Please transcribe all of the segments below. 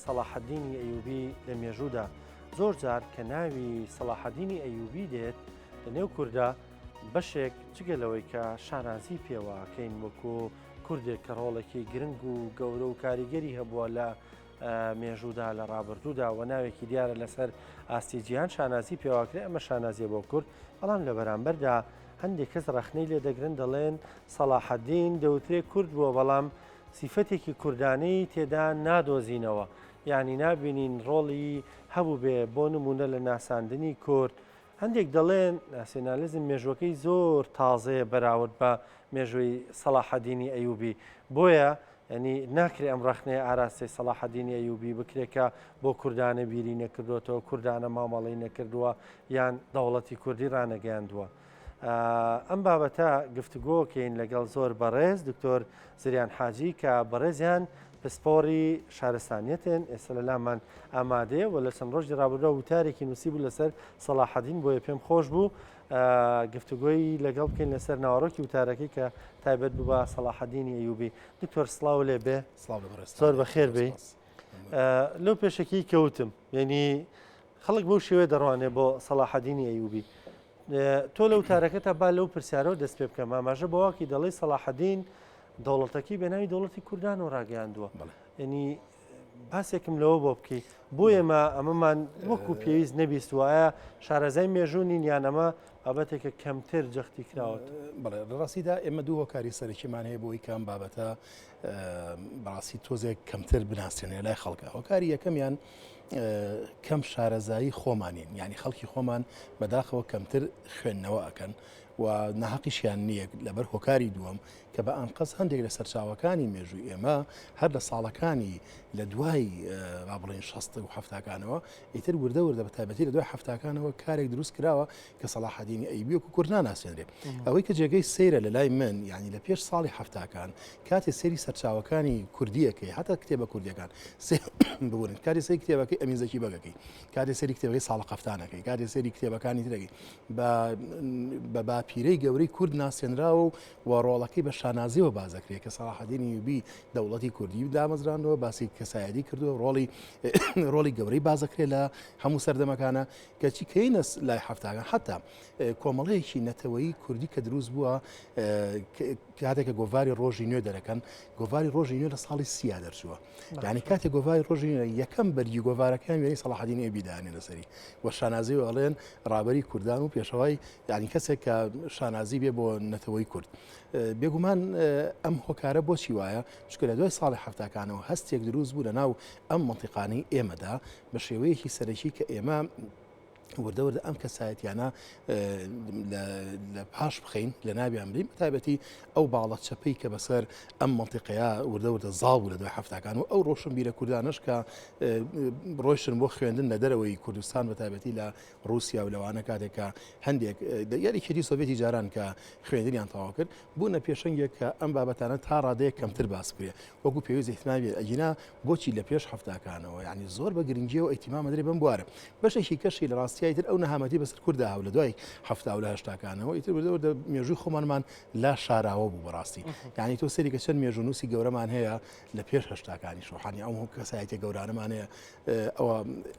سەلاحەدینی ئەیوبی لە مێژوودا زۆر جار کە ناوی سەلاحەدینی ئەیوبی دێت لە نێو کووردا بەشێک جگەلەوەی کە شانازی پێوەکەین وەکو کوردێک کە ڕۆڵێکی گرنگ و گەورە و کاریگەری هەبووە لە مێژوودا لە ڕابردوودا و ناوێکی دیارە لەسەر ئاستیجییان شانازی پێواکرێ ئەمە شانازیە بۆ کورد بەڵام لە بەرامبەردا هەندێک کەس ڕەخنەی لێ دەگرن دەڵێن سەلاحەدین دەوترێ کورد بووە بەڵام سیفەتێکی کوردانەی تێدا نادۆزینەوە یعنی نابینین ڕۆڵی هەبوو بێ بۆ نمونە لە ناساندنی کورد هەندێک دەڵێن ناسیۆنالیزم مێژوەکەی زۆر تازەیە بەراورد بە مێژووی سەلاحەدینی ئەیوبی بۆیە ینی ناکرێ ئەم ڕەخنەیە ئاراستی سەلاحەدینی ئەیوبی بکرێکە بۆ کوردانە بیری نەکردوێتەوە کوردانە مامەڵی نەکردووە یان دەوڵەتی کوردی ڕانەگەیاندووە. ئەم بابەتە گفتوگۆکەین لەگەڵ زۆر بەڕێز دکتۆر زریان حاجی کە بەڕێزیان پسپۆری شارستانیەتێن ئێستا لە لامان ئامادەیە و لە چەند ڕۆژی ڕابردووە وتارێکی نووسی بوو لەسەر سەلاحەدین بۆیە پێم خۆش بوو گفتوگۆی لەگەڵ بکەین لەسەر ناوەڕۆکی وتارەکەی کە تایبەت بوو بە سەلاحەدینی ئەیوبی دکتۆر سڵاو لێ بێ زۆر بەخێر بێ لەو پێشەکی کەوتم یعنی خەڵک بەو شێوەیە دەڕوانێ بۆ سەلاحەدینی ئەیوبی تۆ لە وتارەکەتە با لەو پرسیارەوە دەست پێ بکەم ئاماژە بەواکی دەڵێ سەلاحەدین دەوڵەتەکەی بەناوی دەوڵەتی کوردان و ڕاگەیاندووە ینی باسێکم لەوە بۆ بکەی بۆ ئێمە ئەمەمان وەکو پێویست نەبیست وایە شارەزای مێژوونین یان ئەمە بابەتێکە کەمتر جەختی کراوەت بەڵێ ڕاستیدا ئێمە دوو هۆکاری سەرەکیمان هەیە بۆی کام بابەتە بەڕاستی تۆزێک کەمتر بناسیێنێ لای خەڵکە هۆکاری یەکەمیان کەم شارەزایی خۆمانین یعنی خەڵکی خۆمان بەداخەوە کەمتر خوێندنەوە ئەکەن و ناحەقیشیان نییە لەبەر هۆکاری دووەم کە بە ئەنقەس هەندێک لە سەرچاوەکانی مێژووی ئێمە هەر لە ساڵەکانی لە دوای با بڵێن 60 و هەفتاکانەوە ئیتر وردە وردە بە تایبەتی لە دوای هەفتاکانەوە کارێک دروست کراوە کە سەلاحەدینی ئەیوبی وەکو کورد ناناسێنرێ ئەوەی کە جێگەی سەیرە لە لای من یعنی لە پێش ساڵی هەفتاکان کاتێ سەیری سەرچاوەکانی کوردیەکەی هەتا کتێبە کوردیەکان ببوورن کاتی سەیری کتێبەکەی ئەمین زەکی بەگەکەی کاتی سەیری کتێبەکەی ساڵە قەفتانەکەی کاتی سەیری کتێبەکانی ترەکەی بە باپیرەی گەورەی کورد ناسێنراوە و ڕۆڵەکەی بە شانازیەوە بازەکرێت کە سەلاحەدینی ئەیوبی دەوڵەتی کوردی دامەزراندەوە باسی کەسایەتی کردووە ڕۆڵی گەورەی بازەکرێت لە هەموو سەردەمەکانە کەچی کەینە لای هەفتاکان حتا کۆمەڵەیەکی نەتەوەیی کوردی کە دروست بووە کاتێککە گۆڤاری ڕۆژی نوێ دەرەکەن گۆڤاری ڕۆژی نوێ لە ساڵی سیا دەرچووە یعنی کاتێک گۆڤاری ڕۆژی نوێ یەکەم بەرگی گۆڤارەکان وێنەی سەلاحەدینی ئەیوبی دانێ لەسەری و شانازی ئەڵێن ڕابەری کوردان و پێشەوای یعنی کەسێک کە شانازی بێ بۆ نەتەوەی کورد بێگومان ئەم هۆکارە بۆچی وایە چکە لە دوای ساڵی هەفتاکانەوە هەستێک دروست بوو لە ناو ئەم مەنتیقانەی ئێمەدا بە شێوەیەکی سەرەکی کە ئێمە وردە وردە ئەم کەسایەتیانە لە پاش بخەین لە ناوی ئەمری تایبەتی ئەو باڵە چەپەی کە بەسەر ئەم مەنتیقەیە وردە وردە زاڵ بوو لە دوای هەفتاکان و ئەو ڕۆشنبیرە کوردانش کە ڕۆیشتن بۆ خوێندن لە دەرەوەی کوردستان بە تایبەتی لە رووسیا و لەوانە کاتێکە هەندێک یاریکردی سۆڤێتی جاران کە خوێندنیان تەواو کرد بوونە پێشەنگێک کە ئەم بابەتانە تا ڕادەیە کەمتر باس بکرێ وەکو پێویست ئیحتیمامی ئەجینا بۆچی لە پێش هەفتاکانەوە یعنی زۆر بە گرنگیەوە ئیحتیمام دەرێ بم بوارە بەشێکی کەشی لە ڕاستی تر ئەو نەهامەتی بەسەر کووردا هاو لە دوای هەفتا و لە هەشتاکانەوە ئیتر وردە مێژووی خۆمانمان لا شاراوە بوو بەڕاستی یعنی تۆ سەری کە چەند مێژوونووسی گەورەمان هەیە لە پێش هەشتاکانی شۆحانی ئەو کەسایەتی گەورانەمان هەیە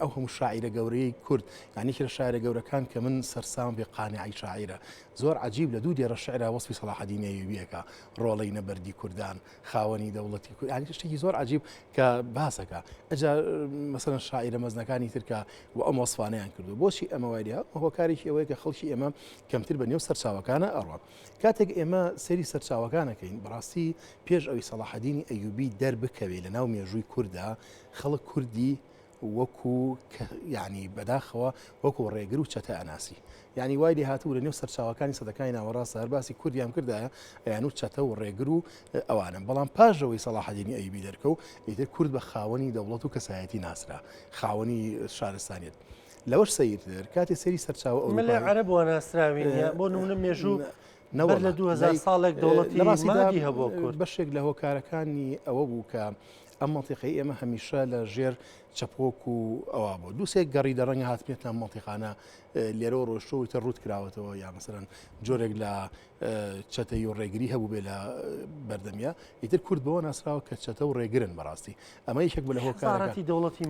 ئەو هەموو شاعیرە گەورەی کورد یعنی لە شاعرە گەورەکان کە من سەرسام بێ قانعی شاعیرە زۆر عجیب لە دوو دێرە شعرا وەسفی سەلاحەدینی ئەیوبیەکە ڕۆڵەی نەبەردی کوردان خاوەنی دەوڵەتی کورد یعنی شتێکی زۆر عجیب کە باسەکە ئەجا مەسەڵەن شاعیرە مەزنەکانی ترکە و ئەم وەسفانەیان کردو بۆچی ئەمە وایە هۆکارێکی ئەوەیە کە خەڵکی ئێمە کەمتر بە نێو سەرچاوەکانە ئەڕۆن کاتێک ئێمە سەری سەرچاوەکانەکەین بەڕاستی پێش ئەوی سەلاحەدینی ئەیوبی دەربکەوێت لە ناو مێژووی کووردا خەڵک کوردی وەکو یعنی بەداخەوە وەکو ڕێگر و چەتە ئەناسی یعنی وای لێ هاتوو لە نێو سەرچاوەکانی سەدەکانی ناوەڕاستە هەر باسی کوردیان کردایە یان و چەتە و ڕێگر و ئەوانم بەڵام پاژەوەی سەلاحەدینی ئەیوبی دەرکە و ئیتر کورد بە خاوەنی دەوڵەت و کەسایەتی ناسرا خاوەنی شارستانیت لەوەش سەیرتر کاتی سەری سەرچاوە لە عەرەب واناسراوین بۆ نمونە مێژوو بەر لە 2000 ساڵێک دەوڵەتی مادی هەبوو کورد بەشێک لە هۆکارەکانی ئەوە بوو کە ئەم منتیقەی ئێمە هەمیشە لە ژێر چەپۆک و ئەوە بوو دووسێک گەڕی دەڕەنگە هاتبێتە منتیقانە لێرە ڕۆشتۆتە ڕوت کراوەتەوە یا مەسەرەن جۆرێک لە چەتەی و ڕێگری هەبوو بێ لە بەردەمیە ئیتر کورد بەوە ناسراوە کە چەتە و ڕێگرن بەڕاستی ئەمە یەکێک بە لە هۆکارەتی دەوڵەتی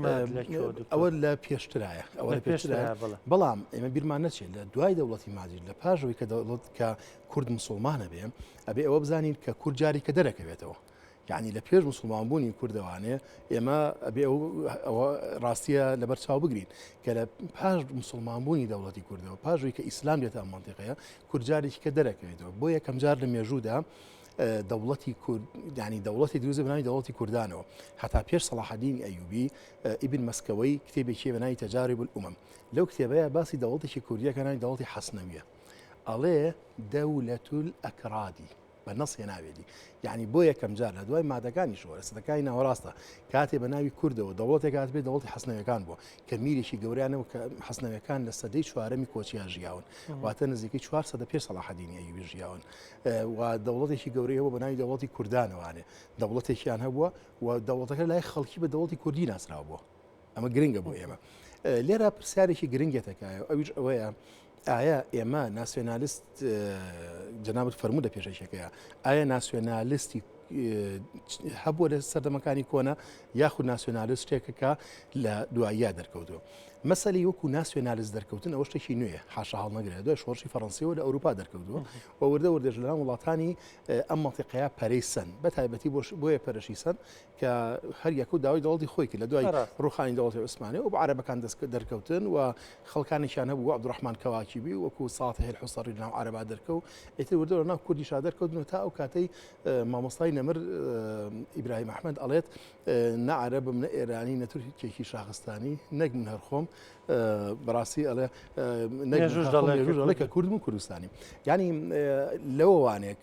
ئەوە لە پێشترایە ئەوە لە پێشترایە بەڵام ئێمە بیرمان نەچێت لە دوای دەوڵەتی ماجید لە پاژەوەی کە دەوڵەت کە کورد مسلمانە بێ ئەبێ ئەوە بزانین کە کورد جاری کە دەرەکەوێتەوە یعنی لە پێش مسلمانبوونی کوردەوانێ ئێمە ئەبێ ئەوە ڕاستیە لەبەر چاو بگرین کە لە پاش مسلمانبوونی دەوڵەتی کوردەوە پاژووی کە ئیسلام دێتە ئەم منتیقەیە کورجارێکی کە دەرەکەوێتەوە بۆ یەکەم جار لە مێژوودا دەوڵەتی کورد ینی دەوڵەتی دروست بناوی دەوڵەتی کوردانەوە هەتا پێش سەلاحەدین ئەیوبی ئیبن مەسکەوەی کتێبێکی بەناوی تەجارب الأمم لەو کتێبەیە باسی دەوڵەتێکی کوردیەکە ناوی دەوڵەتی حەسنەویە ئەڵێ دەولەت الئەکرادی بە نەسیە ناوێتی یعنی بۆ یەکەم جار لە دوای مادەکانی شۆرە سەدەکانی ناوەڕاستە کاتێ بە ناوی کوردەوە دەوڵەتێک هات بێت دەوڵەتی حەسنەوەکان بووە کە میرێکی گەوریانەوە کە حەسنەوەکان لە سەدەی چوارەمی کۆچیان ژیاون واتە نزیکەی 400 پێش سەلاحەدینی ئەیوبی ژیاون و دەوڵەتێکی گەورەی هەبوو بە ناوی دەوڵەتی کوردانەوانێ دەوڵەتێکیان هەبووە و دەوڵەتەکە لای خەڵکی بە دەوڵەتی کوردی ناسراوە بووە ئەمە گرنگە بۆ ئێمە لێرە پرسیارێکی گرنگێتەکایە ئەویش ئەوەیە ئایا ئێمە ناسیۆنالیست جەنابەت فەرموو لە پێشەکەیە ئایا ناسیۆنالیستی هەبووە لە سەردەمەکانی کۆنا یاخود ناسیۆنالیست شتێکەکە لە دواییە دەرکەوتووە مەسەلی وەکو ناسیۆنالیست دەرکەوتن ئەوە شتێکی نوێیە حاشا هەڵ نەگرێت دوای شۆڕشی فەڕەنسیەوە لە ئەوروپا دەرکەوتووە و وردە وردەژ لەناو وڵاتانی ئەم مەنتیقەیە پەرەی سەن بە تایبەتی بۆیە پەرەشی سەن کە هەر یەک و داوای دەوڵەتی خۆی کرد لە دوای ڕوخانی دەوڵەتی عوسمانی و بە عەرەبەکان دەرکەوتن و خەڵکانێکیان هەبوو عەبدوڕەحمان کەواکیبی وەکو ساتح الحوسەڕی لەناو عەرەبا دەرکەوت ئیتر وردە لەناو کوردیشا دەرکەوتنەوە تا ئەو کاتەی مامۆستای نەمر ئیبراهیم ئەحمەد ئەڵێت نە عەرەبم نە ئێرانی نە تورکێکی شاخستانی نەک من هەرخۆم بەڕاستی ئەڵێ نەژڵێ کە کوردم و کوردستانی ینی لەوەوانێک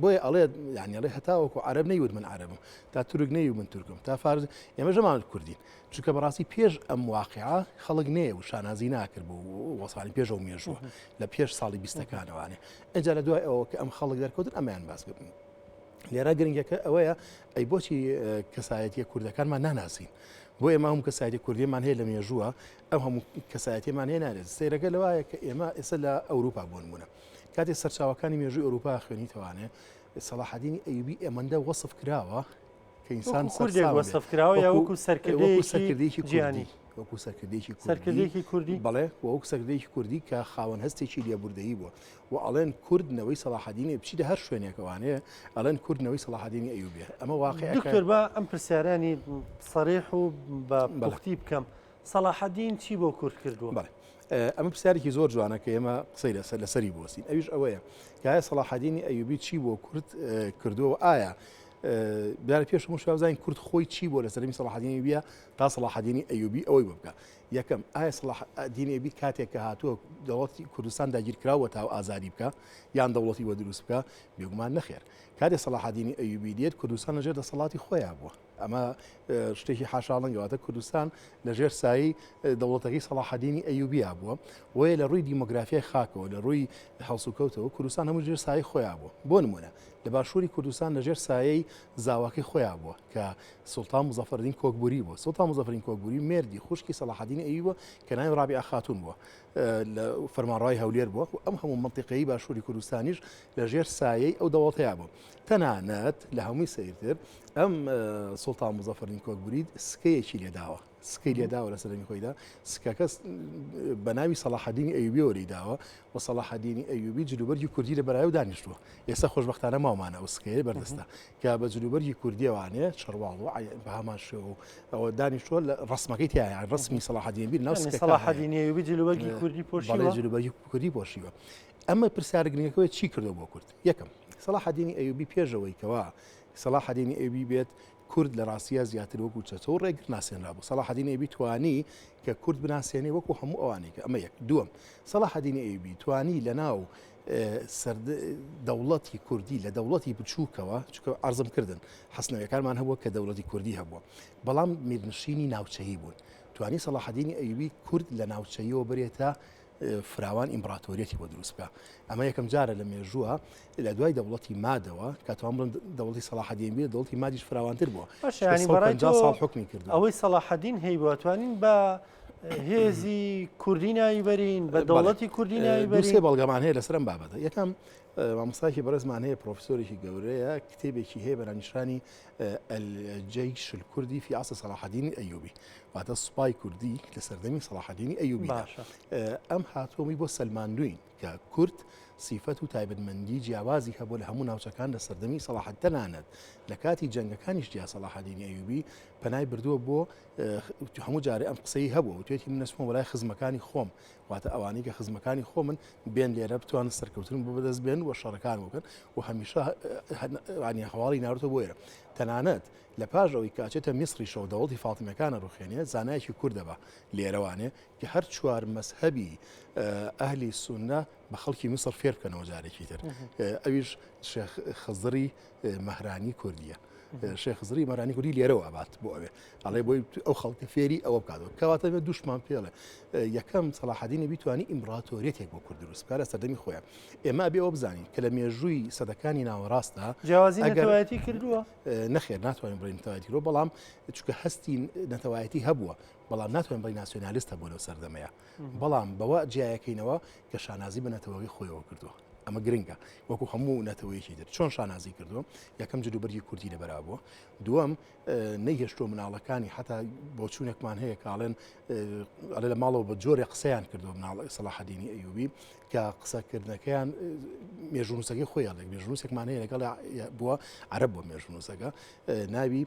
بۆیە ئەڵێ ینی ئەڵێ هەتاوەکو عەرەب نەیوت من عەرەبم تا تورک نەیوت من تورکم تا فارز ئێمە ژەمان کوردین چونکە بەڕاستی پێش ئەم واقعە خەڵک نەیە و شانازی ناکرد بوو وەسانی پێش ئەو مێژووە لە پێش ساڵی 20ەکانەوانێ ئەجا لە دوای ئەوە کە ئەم خەڵک دەرکەوتن ئەمەیان باس بکەن لێرە گرنگەکە ئەوەیە ئەی بۆچی کەسایەتیە کوردەکانمان ناناسین بۆ ئێمە هەموو کەسایەتی کوردیمان هەیە لە مێژووە ئەم هەموو کەسایەتیمان هەیە نارێت سەیرەکە لەوایە کە ئێمە ئێستا لە ئەوروپا بۆ نمونە کاتێ سەرچاوەکانی مێژووی ئەوروپا خوێنیتەوانێ سەلاحەدینی ئەیوبی ئەمەندە وەسف کراوە کە ئینسان کوردێک وەسف کراوە یا وەکو سەرکردەیەکی جیهانی وەکو سەرکردێکی کوردی بەڵێ وەکو سەرکردەیەکی کوردی کە خاوەن هەستێکی لێبوردەیی بووە و ئەڵێن کوردنەوەی سەلاحەدینی بچیدە هەر شوێنێکەوانەیە ئەڵێن کوردنەوەی سەلاحەدینی ئەیوبیە ئەمە واقعەکە دکتۆر بە ئەم پرسیارانی سەریح و بە پوختی بکەم سەلاحەدین چی بۆ کورد کردووە بەڵێ ئەمە پرسیارێکی زۆر جوانە کە ئێمە قسەی لەسەری بوەستین ئەویش ئەوەیە کە ئایا سەلاحەدینی ئەیوبی چی بۆ کورد کردووە ئایا بارە پێش شازین کورد خۆی چی بۆ لە سەرمی سەلاحەدینی بیە تا سەلاحەدینی ئەیوبی ئەوەی بکە یەکەم ئایا سەلاحەدینی ئەیوبی کاتێک کە هاتووە دەوڵەتی کوردستان داگیرکراوە تا ئازادی بکە یان دەوڵەتی وە دروست بکە بێگومان نەخێر کاتێک سەلاحەدینی ئەیوبی دێت کوردستان لەژێر دەسەڵاتی خۆیان بووە ئەمە شتێکی حاشاڵنگەواتە کوردستان لەژێر سایی دەوڵەتەکەی سەلاحەدینی ئەیوبیا بووە وەیە لە ڕووی دیمۆگرافیای خاکەوە لە ڕووی هەڵسوکەوتەوە کوردستان هەموو ژێر سایی خۆیان بووە بۆ نمونە لە باشووری کوردستان لەژێر سایەی زاواکەی خۆیان بووە کە سوڵتان مزەفەردین کۆکبوری بووە سوڵتان مزەفەردین کۆکبوری مێردی خوشکی سەلاحەدینی ئەیوبی کە ناوی ڕابعە خاتون بووە لە فەرمانڕەوای هەولێر بووە و ئەم هەموو منتیقەی باشووری کوردستانیش لەژێر سایەی ئەو دەوڵەتەیە بوو تەنانەت لە هەمووی سەیرتر ئەم سوڵتان مزەفەردین کۆکبوری سکەیەکی لێداوە سکەی لێداوە لە سەرمی خۆیدا سکەکە بە ناوی سەلاحەدینی ئەیوبی وەریداوە و سەلاحەدینی ئەیوبی جلوبەرگی کوردی لە بەرایە و دانیشتووە ئێستا خۆشبەختانە ماوانە ئەو سکەیە بەردەستە کە بە جلوبەرگی کوردیەوانێ شەڕواڵ و بە هەمان شێوە ئەوە دانیشتووە لە ڕسمەکەی تایە ڕسمی سەلاحەدین بیر ناو سەلاحەدینی ئەیوبی جلوبەرگی کوردی پۆشیوە جلوبەرگی کوردی پۆشیوە ئەمە پرسیارە گرنگەکەوە چی کردو بۆ کورد یەکەم سەلاحەدینی ئەیوبی پێشەوەی کەوا سەلاحەدینی ئەیوبی بێت کورد لە ڕاستیە زیاتر وەکو چەتۆ و ڕێگر ناسێنرا بوو سەلاحەدینی ئەیوبی توانی کە کورد بناسیێنێ وەکو هەموو ئەوانەی کە ئەمە یەک دووەم سەلاحەدینی ئەیوبی توانی لەناو دەوڵەتی کوردی لە دەوڵەتی بچووکەوە چونکە عەرزم کردن حەسنەوەکانمان هەبووە کە دەوڵەتی کوردی هەبووە بەڵام میرنشینی ناوچەیی بوون توانی سەلاحەدینی ئەیوبی کورد لە ناوچەیەوە بێتە فراوان ئیمپراتۆریەتی بۆ دروست بکە ئەمە یەکەم جارە لە مێژووە لە دوای دەوڵەتی مادەوە کە تۆمڕ دەوڵەتی سەلاحەدین بێت دەوڵەتی مادیش فراوانتر بووە ساڵ حکمی کرد ئەوەی سەلاحەدین هەی بواتوانین بە هێزی کوردی ناویبەرین بە دەوڵەتی کوردی ناویبەرین سێ بەڵگەمان هەیە لەسەرم بابەتە یەکەم مامۆستاکی بەڕێزمان هەیە پرۆفسۆرێکی گەورەیە کتێبێکی هەیە بەرانیشانی الجيش الكردي في عصر صلاح الدين الأيوبي وهذا سباي كردي لسردمي صلاح الدين الأيوبي أم هاتومي بو سلماندوين ككرد صفة تايبد مندي جیاوازی هەبوو لە هەموو ناوچەکان لە سەردەمی سەلاح تەنانەت لە کاتی جەنگەکانیش جیا سەلاح الدین ئەیوبی پەنای بردووە بۆ هەموو جارێ ئەم قسەی هەبوو توێتی من نەچمە وەلای خزمەکانی خۆم واتە ئەوانەی کە خزمەکانی خۆمن بێن لێرە بتوانن سەرکەوتن بۆ بەدەست بێن و شەڕەکان بکەن و هەمیشە هەواڵی ناوتە بۆ ئێرە تەنانەت لە پاش ئەوەی کاچێتە میسریشەوە دەوڵەتی فاتیمەکانە ڕوخێنێت زانایەکی کوردەبە لێرەوانێ کە هەر چوار مەسهەبی ئەهلی سونە بە خەڵکی میسر فێر بکەنەوە جارێکی تر ئەویش شێخ خزری مەهرانی کوردیە شێخ خزری مەهرانی کوردی لێرەوە ئابات بۆ ئەوێ ئەڵێ بۆی ئەو خەڵکە فێری ئەوە بکاتەوە کەواتە بێت دوشمان پێڵێ یەکەم سەلاح الدین بیتوانی ئیمپراتۆریەتێک بۆ کورد دروست بکات لە سەردەمی خۆیان ئێمە ئەبێ ئەوە بزانین کە لە مێژووی سەدەکانی ناوەڕاستە جیاوازی نەتەوایەتی کردووە نەخێر ناتوانین بڵین نەتەوایەتیرۆ بەڵام چونکە هەستی نەتەوایەتی هەبووە بەڵام ناتوانین بڵین ناسیۆنالیستە بۆ لەو سەردەمەیە بەڵام بەوە جیایەکەینەوە کە شانازی بە نەتەوەی خۆیەوە کردووە ئەمە گرنگە وەکو هەموو نەتەوەیەکی تر چۆن شانازی کردووە یەکەم جلوبەرگی کوردی لەبەرا بووە دووەم نەیهێشتۆ مناڵەکانی حتا بۆ چوونێکمان هەیە کاڵێن ئەلێ لە ماڵەوە بە جۆرێ قسەیان کردو مناڵ سەلاح الدینی ئەیوبی کە قسەکردنەکەیان مێژونووسەکەی خۆیان لە مێژونووسێکمان هەیە لەگەڵ بووە عەرەب بووە مێژونووسەکە ناوی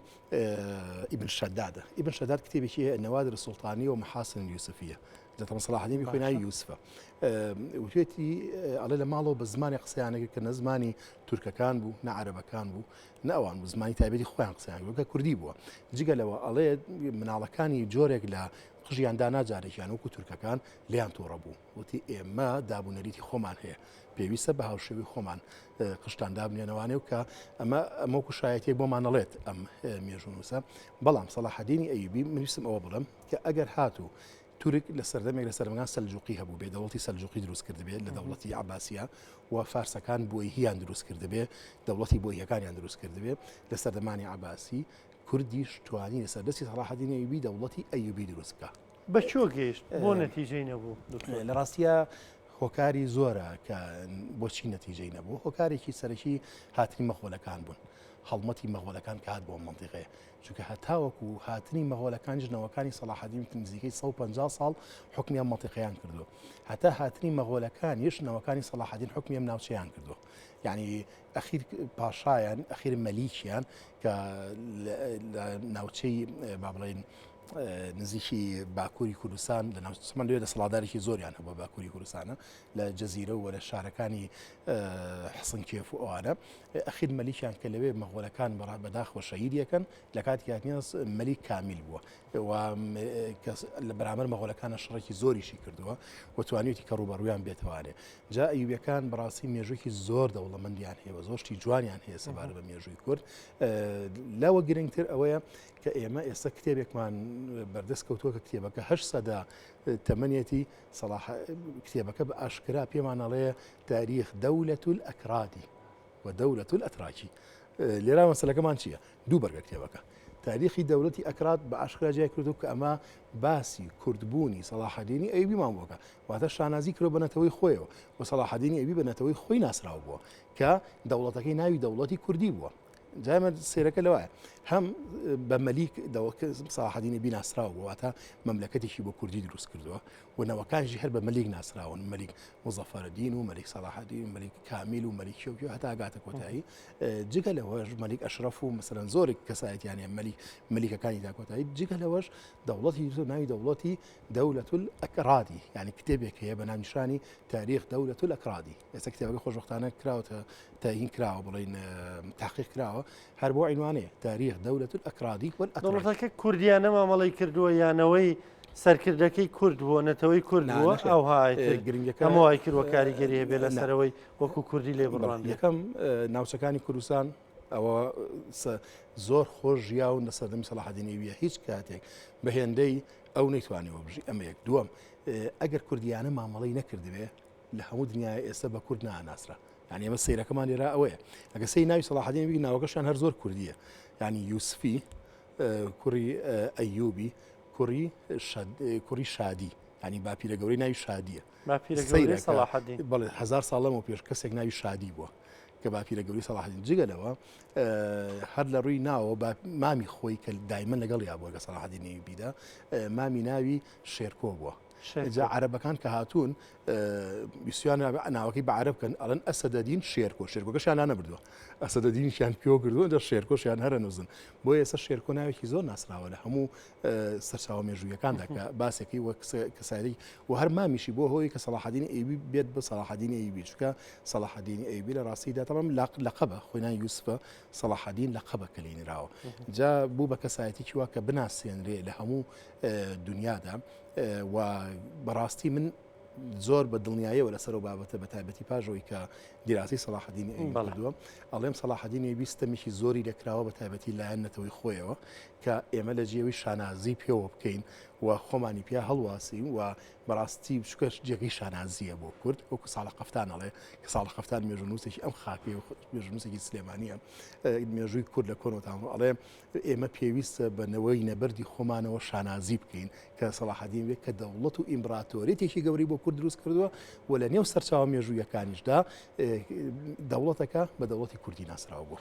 ئیبن شەدادە ئیبن شەداد کتێبێکی هەیە نەوادر سوڵتانی و مەحاسن یوسفیە دەتەمە سەلاح الدین بخۆی ناوی یوسفە وتێتی ئەڵێ لە ماڵەوە بە زمانی قسەیانەکە کە نە زمانی تورکەکان بوو نە عەرەبەکان بوو نە ئەوان بوو زمانی تایبەتی خۆیان قسەیان بوو کە کوردی بووە جگە لەوە ئەڵێ مناڵەکانی جۆرێک لە قژیاندا ناجارێکیان وەکو تورکەکان لیان تۆڕە بوو وتی ئێمە دابوونەریتی خۆمان هەیە پێویستە بە هاوشێوی خۆمان قشتان دابنێنەوانێ و کە ئەمەکو شایەتێک بۆمان نەڵێت ئەم مێژونووسە بەڵام سەلاح الدینی ئەیوبی منویستم ئەوە بڵم کە ئەگەر هاتوو تورک لە سەردەمێک لە سەرمەکان سەلجوقی هەبوو بێ دەوڵەتی سەلجوقی دروست کردبێت لە دەوڵەتی عەباسیە و فارسەکان بۆی هیان دروست کردبێ دەوڵەتی بۆی یەکانیان دروست کردبێ لە سەردەمانی عەباسی کوردیش توانی لە سەردەستی سەلاح الدین ئەیوبی دەوڵەتی ئەیوبی دروست بکە بە چۆ گەیشت بۆ نەتیجەی نەبوو لە ڕاستیە هۆکاری زۆرە کە بۆچی نەتیجەی نەبوو هۆکارێکی سەرەکی هاتنی مەخۆلەکان بوون هەڵمەتی مەغۆلەکان کە هات بۆ منتیقەیە چونکە هەتاوەکو هاتنی مەغۆلەکان ژنەوەکانی سەلاح الدین نزیکەی 150 ساڵ حکمیان منتیقەیان کردو هەتا هاتنی مەغۆلەکان یشنەوەکانی سەلاح الدین حکمیان ناوچەیان کردو یعنی ئەخیر پاشایان ئەخیر مەلیکیان کە ناوچەی با بڵێن نزیکی باکووری کوردستان لە ناوچەمان لێ دەسەڵاتدارێکی زۆریان هەبوو باکووری کوردستانە لە جەزیرە و لە شارەکانی حسنکێف و ئەوانە ئەخیر مەلیکیان کە لەوێ مەغۆلەکان بەداخەوە شەهیدیەکەن لە کاتی هاتنیان مەلیک کامیل بووە و لە بەرامبەر مەغۆلەکانە شەڕێکی زۆریشی کردووە و توانیوتی کە ڕوبەڕوویان بێتوانێ جا ئەیوبیەکان بەڕاستی مێژوویەکی زۆر دەوڵەمەندیان هەیە زۆرشتی جوانیان هەیە سەبارەت بە مێژووی کورد لەوە گرنگتر ئەوەیە کە ئێمە ئێستا کتێبێکمان بەردەست کەوتووە کە کتێبەکە 8 سەدا تەمەنیەتی کتێبەکە بە ئاشکرا پێمانەڵەیە تاریخ دەولەت الئەکرادی و دەولەت الئەتراکی لێرا مەسەلەکەمان چییە؟ دوو بەرگە کتێبەکە تاریخی دەوڵەتی ئەکراد بە ئاشکرا جای کردو کە ئەمە باسی کوردبوونی سەلاح الدینی ئەیوبیمان بووکە واتە شانازی کرۆ بە نەتەوەی خۆیەوە و سەلاح الدینی ئەیوبی بە نەتەوەی خۆی ناسراو بووە کە دەوڵەتەکەی ناوی دەوڵەتی کوردی بووە جایمە سێرەکە لەوایە هەم بە مەلیک سەلاح الدینی بیناسراوە واتە مەملەکەتێکی بۆ کوردی دروست کردووە و نەوەکانشی هەر بە مەلیک ناسراون مەلیک مزەفەرەدین و مەلیک سەلاح الدین و مەلیک کامیل و مەلیک شەوکی و هەتا ئاگاتە کۆتایی جگە لەوەش مەلیک ئەشرەف و مەسەلەن زۆرێک کەسایەتیانە مەلیکەکانی دا کۆتایی جگە لەوەش دەوڵەتی ناوی دەوڵەتی دەولەت الئەکرادی یعنی کتێبێک هەیە بە ناونیشانی تاریخ دەولەت الئەکرادی ئێستا کتێبەکە خۆشبەختانە کراوەتە تاهین کراوە بڵین تحقیق کراوە هەر بۆ عنوانەیە تاریخ دەولەت الئەکرادی والئەتراکی دەوڵەتەکە کوردیانە مامەڵەی کردووە یانەوەی سەرکردەکەی کورد بووە نەتەوەی کورد بووە ئەو هەموو وای کردوە کاریگەری هەبێ لەسەرەوەی وەکو کوردی لێ بڕان یەکەم ناوچەکانی کوردستان ئەوە زۆر خۆش ژیاون لە سەردەمی سەلاحەدین ئەیوبیە هیچ کاتێک بە هێندەی ئەو نەیتوانێەوە بژی ئەمە یەک دووەم ئەگەر کوردیانە مامەڵی نەکردوێ لە هەموو دنیای ئێستا بە کورد ناناسرا یعنی ئەمە سیرەکەمان لێرا ئەوەیە ئەگە سی ناوی سەلاحەدین ئەیوبی ناوەکەشان هەر زۆر کوردیە یعنی یوسفی کوڕی ئەیوبی کوڕی شادی ینی باپیرە گەورەی ناوی شادیە بەڵێ 1000 ساڵ لەمەوە پێش کەسێک ناوی شادی بووە کە باپیرە گەوری سەلاحەدین جگەلەوە هەر لە ڕووی ناوە مامی خۆی کە دایمەن لەگەڵ یا بووە کە سەلاحەدین ئەیوبیدا مامی ناوی شێرکۆ بووە جا عەرەبەکان کە هاتوون ویسیان ناوەکەی بە عەرەب بکەن ئەڵێن ئەسەدەدین شێرکۆشیان نەبردووە ئەسەدەدینیشیان پێوە کردووە دە شێرکۆشیان هەرە نووزن بۆ ئێستا شێرکۆ ناوێکی زۆر ناسراوە لە هەموو سەرچاوە مێژوویەکاندا کە باسێکی وەک کەساری و هەر مامیشی بۆ هۆی کە سەلاحەدین ئەیوبی بێت بە سەلاحەدین ئەیوبی چونکە سەلاحەدین ئەیوبی لە ڕاستیدا تەمام لەقەبە خۆی ناوی یوسفە سەلاحەدین لەقەبە کە لێنراوە جا بوو بە کەسایەتێکی وا کە بناسیێنرێ لە هەموو دنیادا و بەڕاستی من زۆر بە دڵنیاییەوە لەسەر و بابەتە بە تایبەتی پاژەوەی کە دیراسی سەلاحەدین ئەیوبی کردووە ئەڵێم سەلاحەدین ئەیوبی ستەمێکی زۆری دەکراوە بە تایبەتی لایەن نەتەوەی خۆیەوە کە ئێمە لە جێوی شانازی پێوە بکەین و خۆمانی پێ هەڵواسیم و بەڕاستی بچکەش جێگەی شانازیە بۆ کورد وەکو ساڵە قەفتان ئەڵێ کە ساڵە قەفتان مێژونووسێکی ئەم خاپێ و مێژونووسێکی سلێمانیە مێژووی کورد لە کۆنەوەتان ئەڵێ ئێمە پێویستە بەنەوەی نەبەردی خۆمانەوە شانازی بکەین کە سەلاحەدین بێت کە دەوڵەت و ئیمپراتۆریەتێکی گەوری بۆ کورد دروست کردووە و لە نێو سەرچاوە مێژوویەکانیشدا دەوڵەتەکە بە دەوڵەتی کوردی ناسراوە بوو.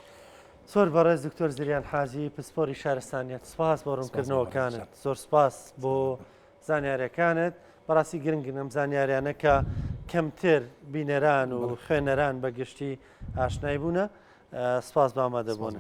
زۆر بەڕێز دکتۆر زریان حاجی پسپۆری شارستانیەت سپاس بۆ ڕوونکردنەوەکانت زۆر سپاس بۆ زانیاریەکانت بەڕاستی گرنگم زانیاریانە کە کەمتر بینەران و خوێنەران بەگشتی ئاشنای بوونە سپاس بە ئامادەبوون